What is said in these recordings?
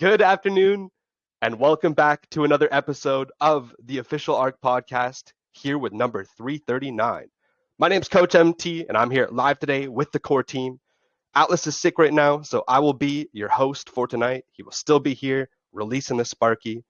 Good afternoon, and welcome back to another episode of the official ARK podcast, here with number 339. My name's Coach MT, and I'm here live today with the core team. Atlas is sick right now, so I will be your host for tonight. He will still be here, releasing the Sparky,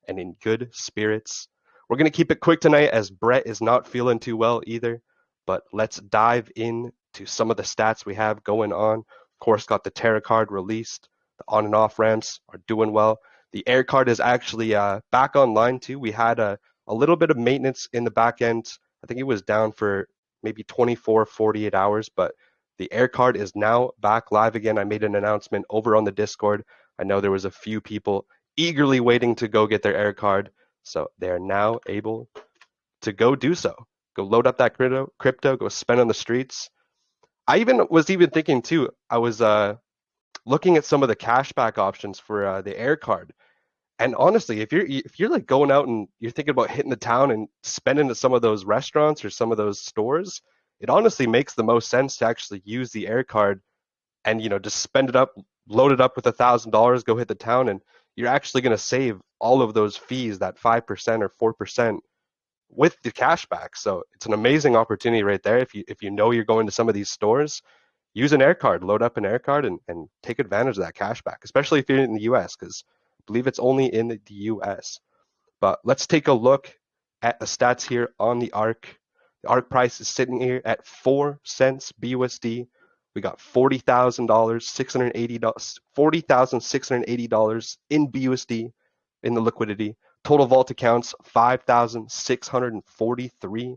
and in good spirits. We're going to keep it quick tonight, as Brett is not feeling too well either, but let's dive into some of the stats we have going on. Of course, got the Terra card released. The on and off ramps are doing well. The air card is actually back online too. We had a little bit of maintenance in the back end. I think it was down for maybe 24, 48 hours, but the air card is now back live again. I made an announcement over on the Discord. I know there was a few people eagerly waiting to go get their air card, so they are now able to go do so. Go load up that crypto, go spend on the streets. I was thinking too. I was looking at some of the cashback options for the air card. And honestly, if you're like going out and you're thinking about hitting the town and spending at some of those restaurants or some of those stores, it honestly makes the most sense to actually use the air card and just spend it up, load it up with $1,000, go hit the town, and you're actually going to save all of those fees, that 5% or 4% with the cashback. So it's an amazing opportunity right there. If you know you're going to some of these stores, use an air card, load up an air card, and take advantage of that cashback, especially if you're in the US, because I believe it's only in the US. But let's take a look at the stats here on the ARK. The ARK price is sitting here at 4 cents BUSD. We got $40,000, $40,680 in BUSD in the liquidity. Total vault accounts 5,643.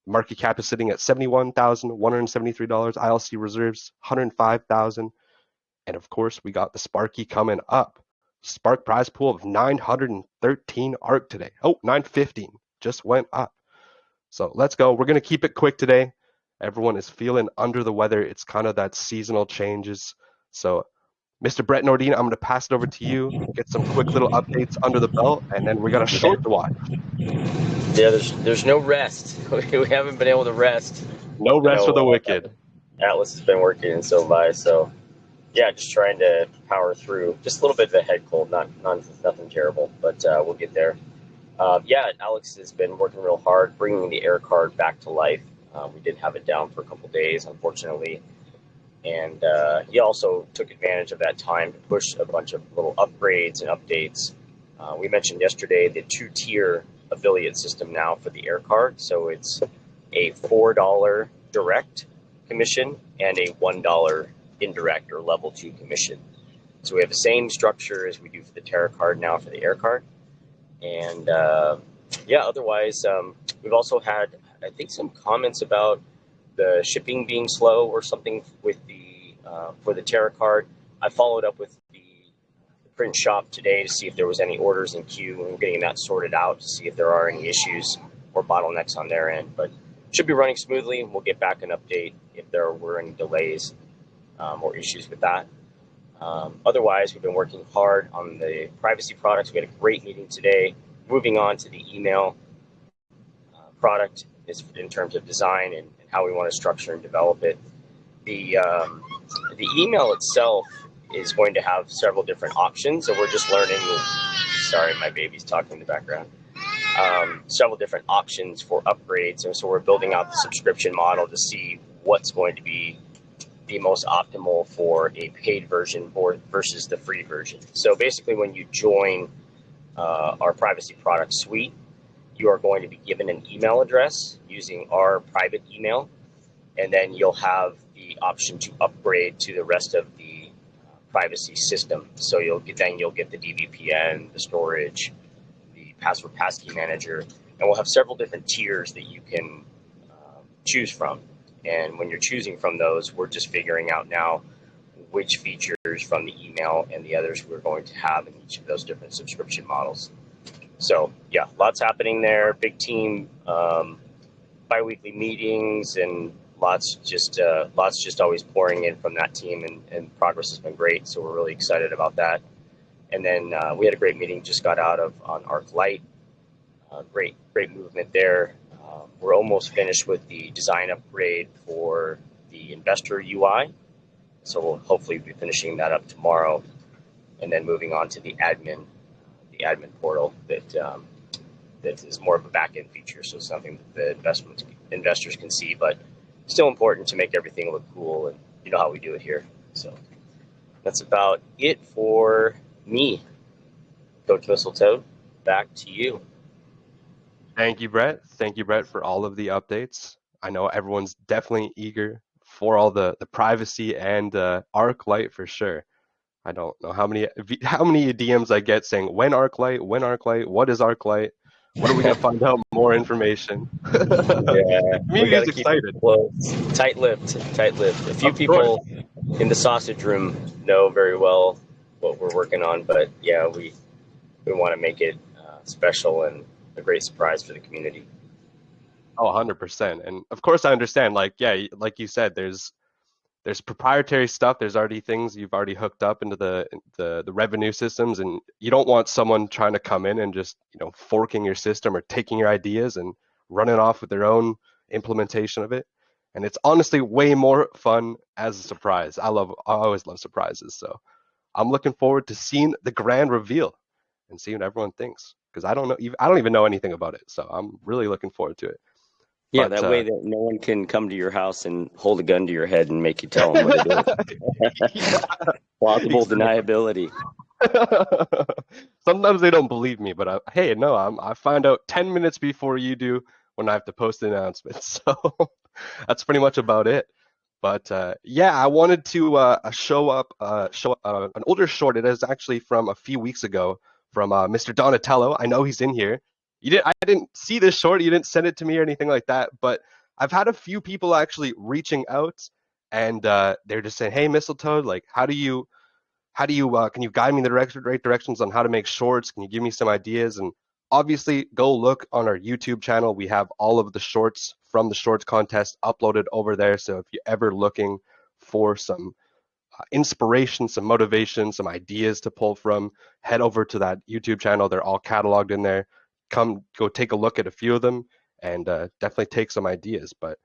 Market cap is sitting at $71,173. ILC reserves 105,000. And of course, we got the Sparky coming up. Spark prize pool of 913 ARK today. Oh, 915 just went up. So let's go. We're going to keep it quick today. Everyone is feeling under the weather. It's kind of that seasonal changes. So Mr. Brett Nordin, I'm going to pass it over to you, get some quick little updates under the belt, and then we got a short to watch. Yeah, there's no rest. We haven't been able to rest. No rest for the wicked. Atlas has been working and so have I. So yeah, just trying to power through. Just a little bit of a head cold, nothing terrible, but we'll get there. Yeah, Alex has been working real hard, bringing the air card back to life. We did have it down for a couple days, unfortunately. And he also took advantage of that time to push a bunch of little upgrades and updates. We mentioned yesterday the 2-tier affiliate system now for the air card. So it's a $4 direct commission and a $1 indirect or level 2 commission. So we have the same structure as we do for the Terra card now for the air card. And yeah, otherwise, we've also had, I think, some comments about the shipping being slow or something with the for the Terra card. I followed up with the print shop today to see if there was any orders in queue, and we're getting that sorted out to see if there are any issues or bottlenecks on their end. But should be running smoothly, and we'll get back an update if there were any delays or issues with that. Otherwise, we've been working hard on the privacy products. We had a great meeting today. Moving on to the email product is in terms of design and how we want to structure and develop it. The email itself is going to have several different options, and we're just learning. Sorry, my baby's talking in the background. Several different options for upgrades, and so we're building out the subscription model to see what's going to be the most optimal for a paid version versus the free version. So basically, when you join our privacy product suite, you are going to be given an email address using our private email, and then you'll have the option to upgrade to the rest of the privacy system. So you'll get the DVPN, the storage, the password passkey manager, and we'll have several different tiers that you can choose from. And when you're choosing from those, we're just figuring out now which features from the email and the others we're going to have in each of those different subscription models. So yeah, lots happening there. Big team, bi-weekly meetings, and lots just always pouring in from that team, and progress has been great. So we're really excited about that. And then we had a great meeting just got out of on ARK Lite. Great movement there. We're almost finished with the design upgrade for the investor UI. So we'll hopefully be finishing that up tomorrow. and then moving on to the admin portal that is more of a back-end feature, so something that the investors can see, but still important to make everything look cool, and you know how we do it here. So that's about it for me. Coach Mistletoe, back to you. Thank you, Brett. Thank you, Brett, for all of the updates. I know everyone's definitely eager for all the privacy and Arc Light for sure. I don't know how many DMs I get saying when Arc Light, what is Arc Light, when are we gonna find out more information? Yeah, we Community got is to keep it excited. close, tight-lipped, tight-lipped. A few Of course. people in the sausage room know very well what we're working on, but yeah, we want to make it special and a great surprise for the community. Oh, 100%. And of course I understand, like, yeah, like you said, there's proprietary stuff. There's already things you've already hooked up into the revenue systems, and you don't want someone trying to come in and just forking your system or taking your ideas and running off with their own implementation of it. And it's honestly way more fun as a surprise. I always love surprises, so I'm looking forward to seeing the grand reveal and seeing what everyone thinks, because I don't even know anything about it, so I'm really looking forward to it. Yeah, But that way that no one can come to your house and hold a gun to your head and make you tell them what it is. yeah, Plausible exactly. deniability. Sometimes they don't believe me, but hey, no, I find out 10 minutes before you do when I have to post the announcement. So that's pretty much about it. But yeah, I wanted to show an older short. It is actually from a few weeks ago from Mr. Donatello. I know he's in here. I didn't see this short. You didn't send it to me or anything like that. But I've had a few people actually reaching out, and they're just saying, "Hey, Mistletoe, like, can you guide me in the right directions on how to make shorts? Can you give me some ideas?" And obviously, go look on our YouTube channel. We have all of the shorts from the shorts contest uploaded over there. So if you're ever looking for some inspiration, some motivation, some ideas to pull from, head over to that YouTube channel. They're all cataloged in there. Go take a look at a few of them, and definitely take some ideas. But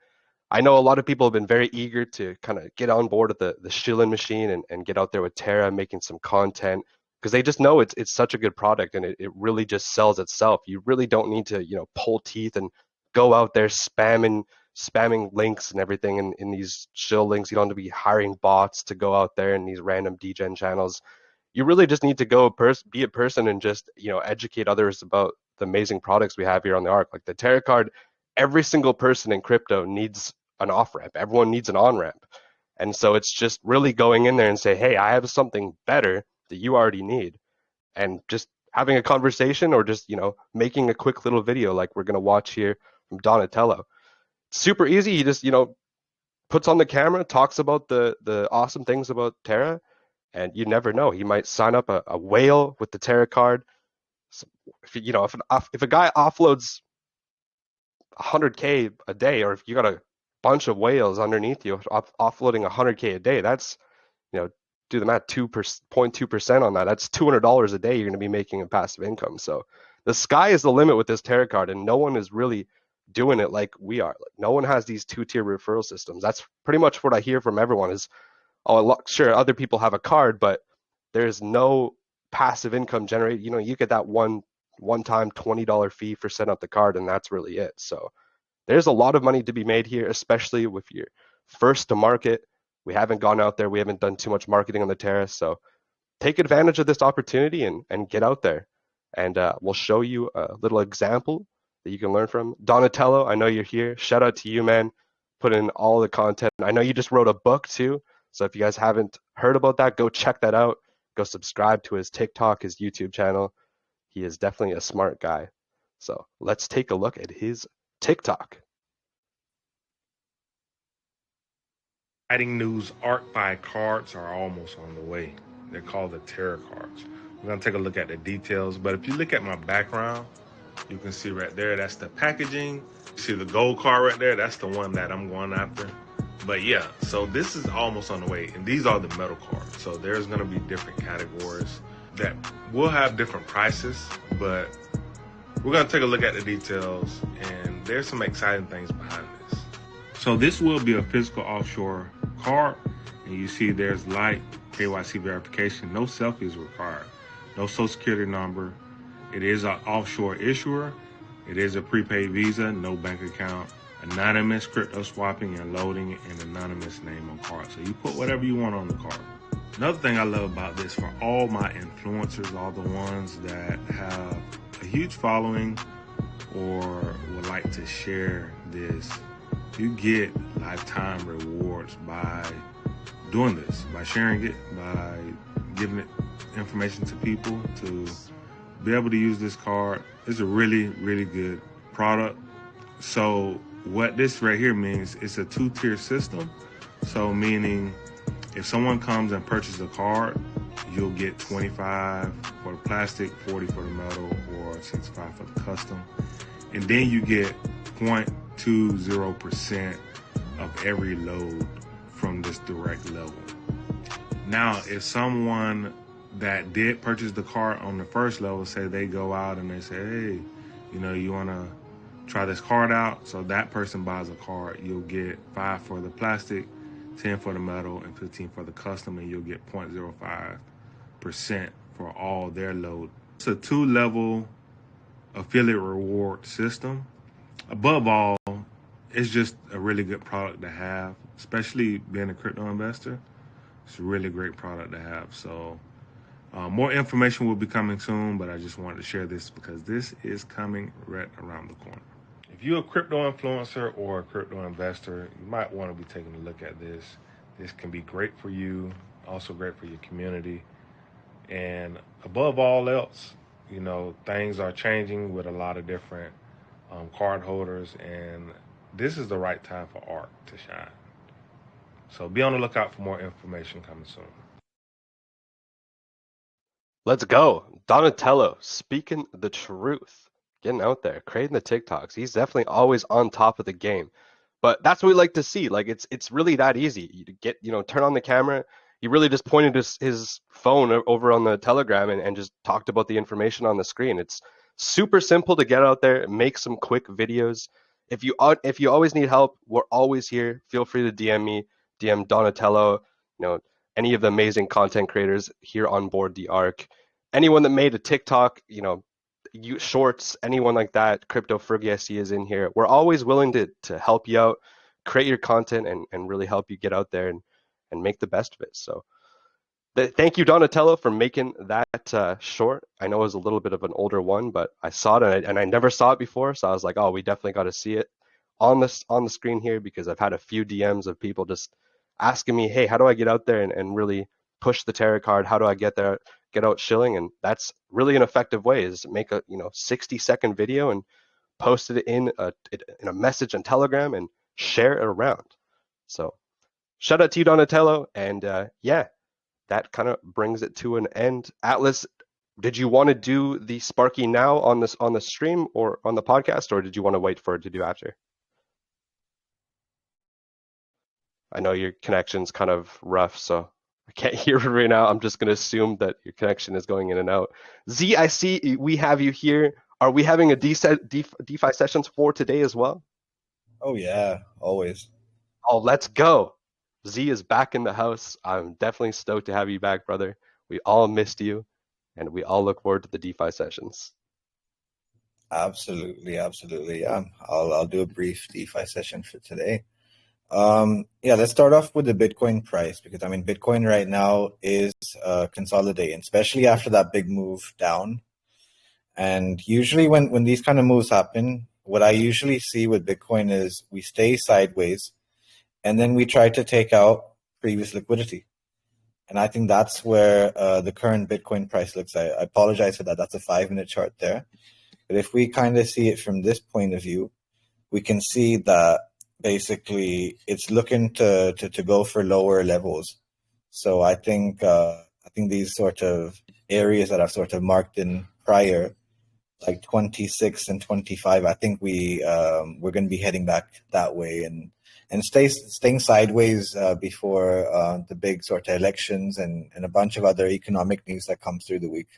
I know a lot of people have been very eager to kind of get on board with the shilling machine and get out there with Terra, making some content, because they just know it's such a good product, and it really just sells itself. You really don't need to pull teeth and go out there spamming links and everything in these shill links. You don't have to be hiring bots to go out there in these random degen channels. You really just need to be a person and just educate others about the amazing products we have here on the Ark. Like the Terra card, every single person in crypto needs an off ramp. Everyone needs an on ramp. And so it's just really going in there and say, hey, I have something better that you already need. And just having a conversation, or just, making a quick little video like we're going to watch here from Donatello. Super easy. He just, puts on the camera, talks about the awesome things about Terra, and you never know. He might sign up a whale with the Terra card. So if a guy offloads 100K a day, or if you got a bunch of whales underneath you offloading 100K a day, that's, do the math, 2.2% on that. That's $200 a day you're going to be making in passive income. So the sky is the limit with this Terra card, and no one is really doing it like we are. Like, no one has these 2-tier referral systems. That's pretty much what I hear from everyone is, oh, sure, other people have a card, but there's no passive income generated. You get that one-time $20 fee for setting up the card, and that's really it. So there's a lot of money to be made here, especially with your first to market. We haven't gone out there. We haven't done too much marketing on the Terra. So take advantage of this opportunity and get out there. And we'll show you a little example that you can learn from. Donatello, I know you're here. Shout out to you, man. Put in all the content. I know you just wrote a book too. So if you guys haven't heard about that, go check that out. Go subscribe to his TikTok, his YouTube channel. He is definitely a smart guy. So let's take a look at his TikTok. Exciting news, ArkFi cards are almost on the way. They're called the Terra cards. We're going to take a look at the details, but if you look at my background, you can see right there, that's the packaging. You see the gold card right there, that's the one that I'm going after. But yeah, so this is almost on the way, and these are the metal cards. So there's going to be different categories that will have different prices, but we're going to take a look at the details, and there's some exciting things behind this. So this will be a physical offshore card, and you see there's light, KYC verification. No selfies required. No social security number. It is an offshore issuer. It is a prepaid Visa, no bank account, anonymous crypto swapping and loading, and anonymous name on card. So you put whatever you want on the card. Another thing I love about this, for all my influencers, all the ones that have a huge following or would like to share this, you get lifetime rewards by doing this, by sharing it, by giving it information to people to be able to use this card. It's a really, really good product. So what this right here means, it's a two-tier system. So meaning if someone comes and purchases a card, you'll get 25 for the plastic, 40 for the metal, or 65 for the custom. And then you get 0.20% of every load from this direct level. Now, if someone that did purchase the card on the first level, say they go out and they say, hey, you want to try this card out? So that person buys a card, you'll get 5 for the plastic, 10 for the metal, and 15 for the custom, and you'll get 0.05% for all their load. It's a 2-level affiliate reward system. Above all, it's just a really good product to have, especially being a crypto investor. It's a really great product to have. So more information will be coming soon, but I just wanted to share this because this is coming right around the corner. If you're a crypto influencer or a crypto investor, you might want to be taking a look at this. This can be great for you, also great for your community. And above all else, things are changing with a lot of different card holders, and this is the right time for ARK to shine. So be on the lookout for more information coming soon. Let's go. Donatello, speaking the truth, getting out there, creating the TikToks. He's definitely always on top of the game. But that's what we like to see. Like it's really that easy. You get, turn on the camera. He really just pointed his phone over on the Telegram and just talked about the information on the screen. It's super simple to get out there, make some quick videos. If you always need help, we're always here. Feel free to DM me, DM Donatello, any of the amazing content creators here on board the ARK. Anyone that made a TikTok, shorts, anyone like that, Crypto Fergie I see is in here. We're always willing to help you out, create your content, and really help you get out there and make the best of it. So thank you, Donatello, for making that short. I know it was a little bit of an older one, but I saw it and I never saw it before. So I was like, oh, we definitely got to see it on the screen here, because I've had a few DMs of people just asking me, hey, how do I get out there and really push the tarot card? How do I get out shilling? And that's really an effective way, is make a 60-second video and post it in a message on Telegram and share it around. So shout out to you, Donatello. And that kind of brings it to an end. Atlas, did you want to do the Sparky now on the stream or on the podcast, or did you want to wait for it to do after? I know your connection's kind of rough, so I can't hear it right now. I'm just going to assume that your connection is going in and out. Z, I see we have you here. Are we having a DeFi Sessions for today as well? Oh, yeah, always. Oh, let's go. Z is back in the house. I'm definitely stoked to have you back, brother. We all missed you, and we all look forward to the DeFi Sessions. Absolutely. Yeah, I'll do a brief DeFi session for today. Let's start off with the Bitcoin price, because Bitcoin right now is consolidating, especially after that big move down. And usually when these kind of moves happen, what I usually see with Bitcoin is we stay sideways and then we try to take out previous liquidity. And I think that's where the current Bitcoin price looks. I apologize for that. That's a 5-minute chart there. But if we kind of see it from this point of view, we can see that basically it's looking to go for lower levels. So I think these sort of areas that I've sort of marked in prior, like 26 and 25, I think we're going to be heading back that way and staying sideways before the big sort of elections and a bunch of other economic news that comes through the week.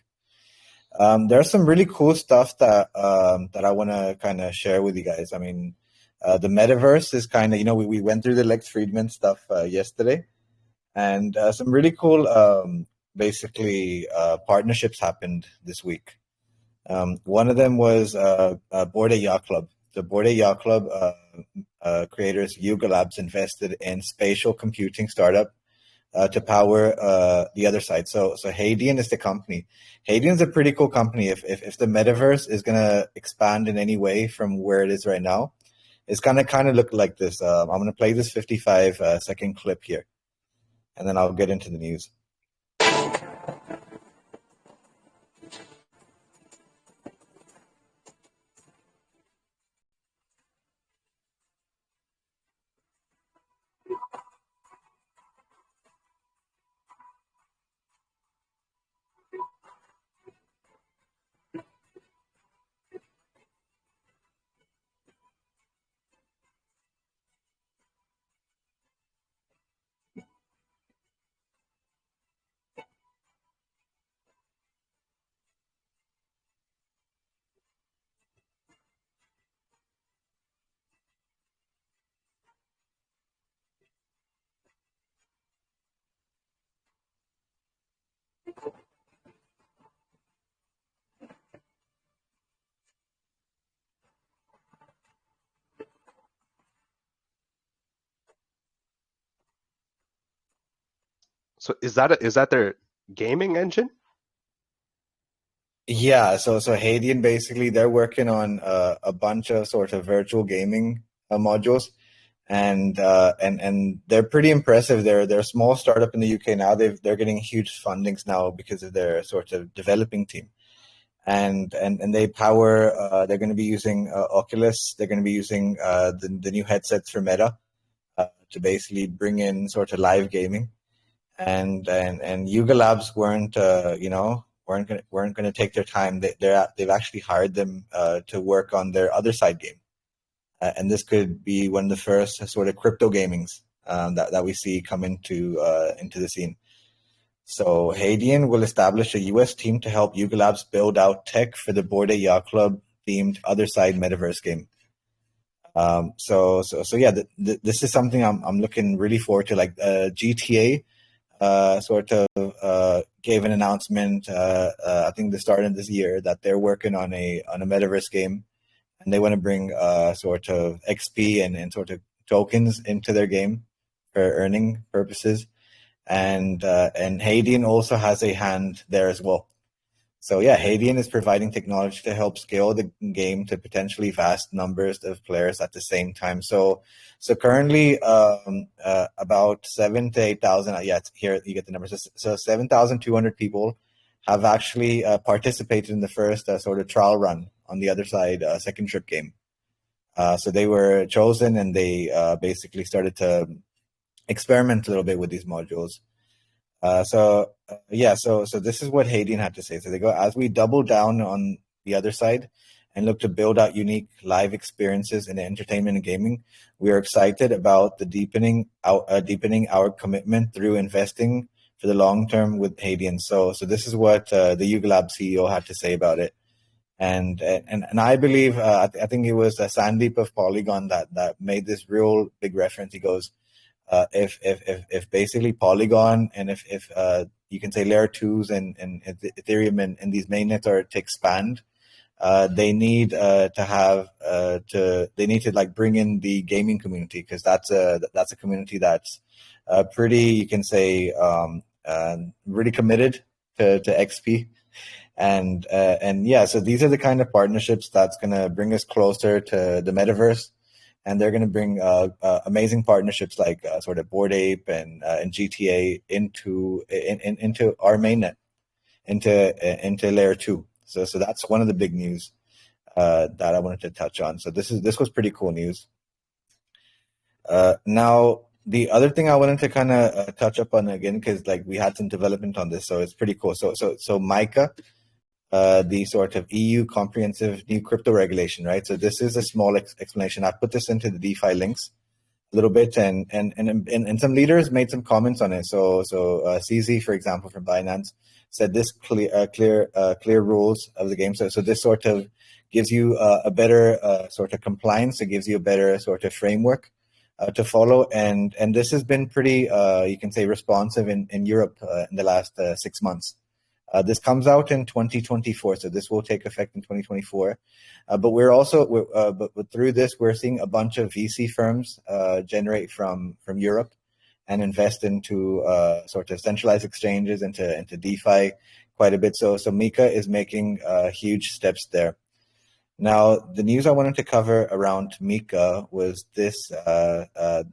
There's some really cool stuff that I want to kind of share with you guys. The metaverse is kind of, we went through the Lex Friedman stuff yesterday. And some really cool, basically, partnerships happened this week. One of them was Bored Ape Yacht Club. The Bored Ape Yacht Club creators, Yuga Labs, invested in spatial computing startup to power the other side. So Hadian is the company. Hadian's a pretty cool company. If the metaverse is gonna expand in any way from where it is right now, it's gonna kind of look like this. I'm gonna play this 55-second clip here, and then I'll get into the news. So is that their gaming engine? Yeah, so Hadian, basically they're working on a bunch of sort of virtual gaming modules, and they're pretty impressive. They're a small startup in the UK now. They're getting huge fundings now because of their sort of developing team, and they power. They're going to be using Oculus. They're going to be using the new headsets for Meta to basically bring in sort of live gaming. And Yuga Labs weren't going to take their time. They've actually hired them to work on their other side game, and this could be one of the first sort of crypto gamings that we see come into the scene. So Hadian will establish a US team to help Yuga Labs build out tech for the Bored Ape Yacht Club themed other side metaverse game. So yeah, this is something I'm looking really forward to. Like GTA sort of gave an announcement, I think the start of this year, that they're working on a metaverse game, and they want to bring sort of XP and sort of tokens into their game for earning purposes, and Hadian also has a hand there as well. So yeah, Hadian is providing technology to help scale the game to potentially vast numbers of players at the same time. So currently, about 7,000 to 8,000. Yeah, here you get the numbers. So 7,200 people have actually participated in the first sort of trial run on the other side second trip game. So they were chosen, and they basically started to experiment a little bit with these modules. So this is what Hadian had to say. So they go, as we double down on the other side and look to build out unique live experiences in entertainment and gaming, we are excited about the deepening our commitment through investing for the long term with Hadian. So this is what the Yuga Lab CEO had to say about it. And I believe I think it was Sandeep of Polygon that made this real big reference. He goes, if basically Polygon and if you can say layer twos and Ethereum and these mainnets are to expand, they need to like bring in the gaming community, because that's a community that's pretty, you can say, really committed to XP. And yeah, so these are the kind of partnerships that's going to bring us closer to the metaverse. And they're going to bring amazing partnerships like sort of Bored Ape and GTA into our mainnet, into layer two. So that's one of the big news that I wanted to touch on. So this was pretty cool news. Now the other thing I wanted to kind of touch up on again, because like we had some development on this, so it's pretty cool. So MiCA, the sort of EU comprehensive new crypto regulation, right? So this is a small explanation. I put this into the DeFi links a little bit, and some leaders made some comments on it. So CZ, for example, from Binance, said this clear rules of the game. So this sort of gives you a better sort of compliance. It gives you a better sort of framework to follow, and this has been pretty, you can say, responsive in Europe in the last 6 months. This comes out in 2024, so this will take effect in 2024. But we're also, but through this, we're seeing a bunch of VC firms generate from Europe and invest into sort of centralized exchanges, into DeFi quite a bit. So Mika is making huge steps there. Now, the news I wanted to cover around Mika was this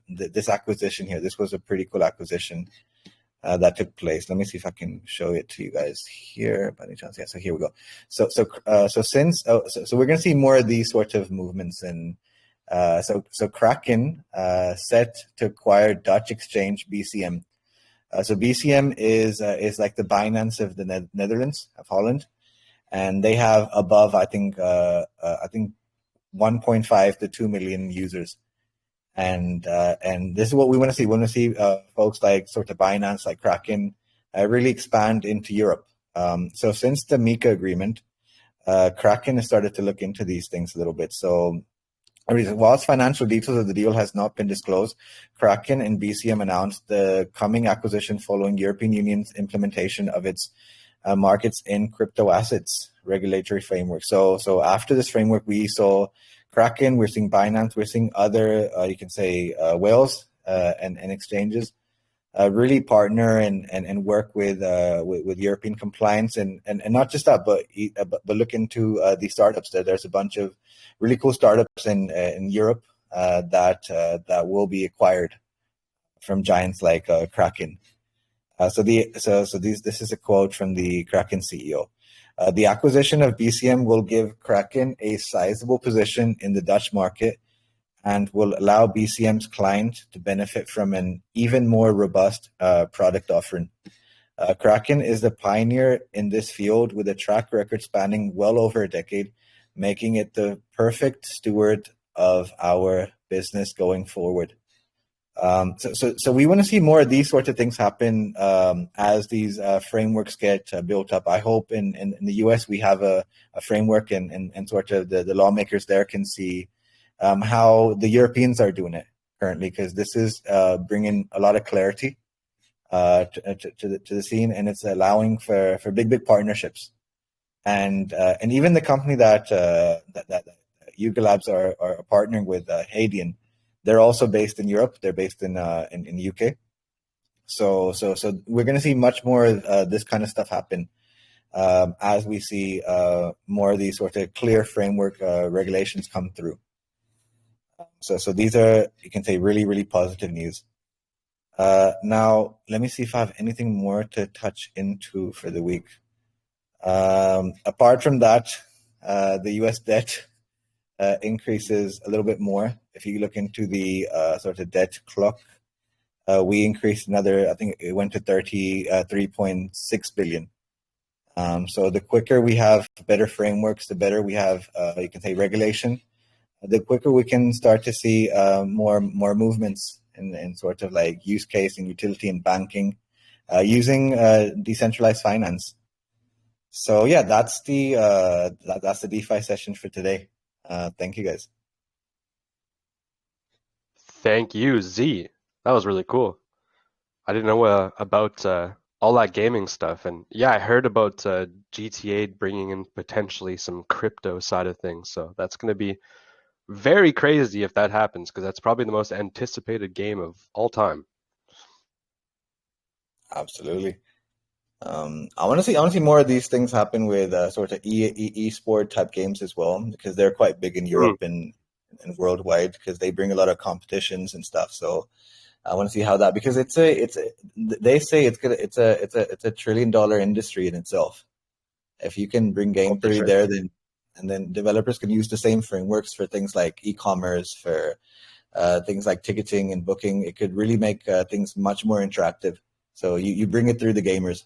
this acquisition here. This was a pretty cool acquisition that took place. Let me see if I can show it to you guys here by any chance. Yeah, so here we go. So we're going to see more of these sort of movements, and so Kraken set to acquire Dutch exchange BCM. So BCM is like the Binance of the Netherlands, of Holland, and they have above I think 1.5 to 2 million users. And this is what we want to see. We want to see folks like sort of Binance, like Kraken, really expand into Europe. So since the Mika agreement, Kraken has started to look into these things a little bit. So whilst financial details of the deal has not been disclosed, Kraken and BCM announced the coming acquisition following European Union's implementation of its markets in crypto assets regulatory framework. So after this framework, we saw Kraken, we're seeing Binance, we're seeing other, you can say, whales and exchanges really partner and work with European compliance, and not just that, but look into the startups. There's a bunch of really cool startups in Europe that will be acquired from giants like Kraken. This is a quote from the Kraken CEO. The acquisition of BCM will give Kraken a sizable position in the Dutch market and will allow BCM's client to benefit from an even more robust product offering. Kraken is the pioneer in this field with a track record spanning well over a decade, making it the perfect steward of our business going forward. So we want to see more of these sorts of things happen as these frameworks get built up. I hope in the US we have a framework and sort of the lawmakers there can see how the Europeans are doing it currently, because this is bringing a lot of clarity to the scene, and it's allowing for big partnerships. And even the company that Yuga Labs are partnering with, Hadian, they're also based in Europe. They're based in the UK. So we're going to see much more of this kind of stuff happen as we see more of these sort of clear framework regulations come through. So these are, you can say, really positive news. Now, let me see if I have anything more to touch into for the week. Apart from that, the US debt increases a little bit more. If you look into the sort of debt clock, we increased another, I think it went to 33.6 billion. So the quicker we have better frameworks, the better we have, you can say, regulation, the quicker we can start to see more movements in sort of like use case and utility and banking using decentralized finance. So yeah, that's the DeFi session for today. Thank you, guys. Thank you, Z. That was really cool. I didn't know about all that gaming stuff, and yeah, I heard about GTA bringing in potentially some crypto side of things. So that's going to be very crazy if that happens, because that's probably the most anticipated game of all time. Absolutely. I want to see more of these things happen with sort of e-sport type games as well, because they're quite big in Europe and worldwide, because they bring a lot of competitions and stuff. So I want to see how that, because they say it's a $1 trillion industry in itself. If you can bring game theory there, then developers can use the same frameworks for things like e-commerce, for things like ticketing and booking. It could really make things much more interactive. So you bring it through the gamers.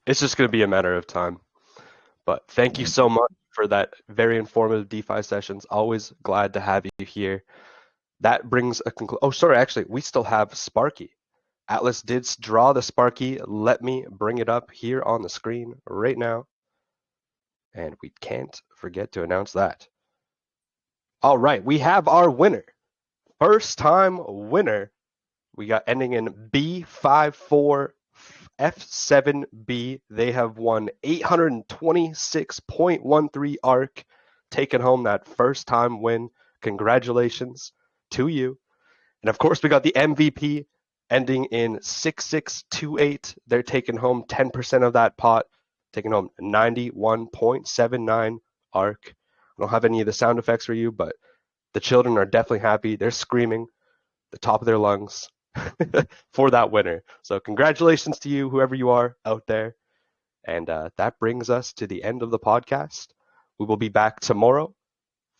It's just going to be a matter of time. But thank you so much for that very informative DeFi sessions. Always glad to have you here. That brings a conclusion. Oh, sorry, actually, we still have Sparky. Atlas did draw the Sparky. Let me bring it up here on the screen right now. And we can't forget to announce that. All right, we have our winner. First time winner. We got ending in B54F7B. They have won 826.13 ARK, taking home that first time win. Congratulations to you. And of course, we got the MVP ending in 6628. They're taking home 10% of that pot, taking home 91.79 ARK. I don't have any of the sound effects for you, but the children are definitely happy. They're screaming the top of their lungs for that winner. So congratulations to you, whoever you are out there. And that brings us to the end of the podcast. We will be back tomorrow,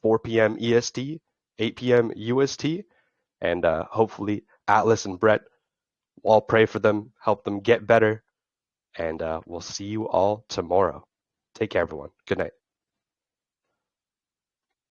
4 p.m. EST, 8 p.m. UST. And hopefully Atlas and Brett, we'll all pray for them, help them get better. And we'll see you all tomorrow. Take care, everyone. Good night.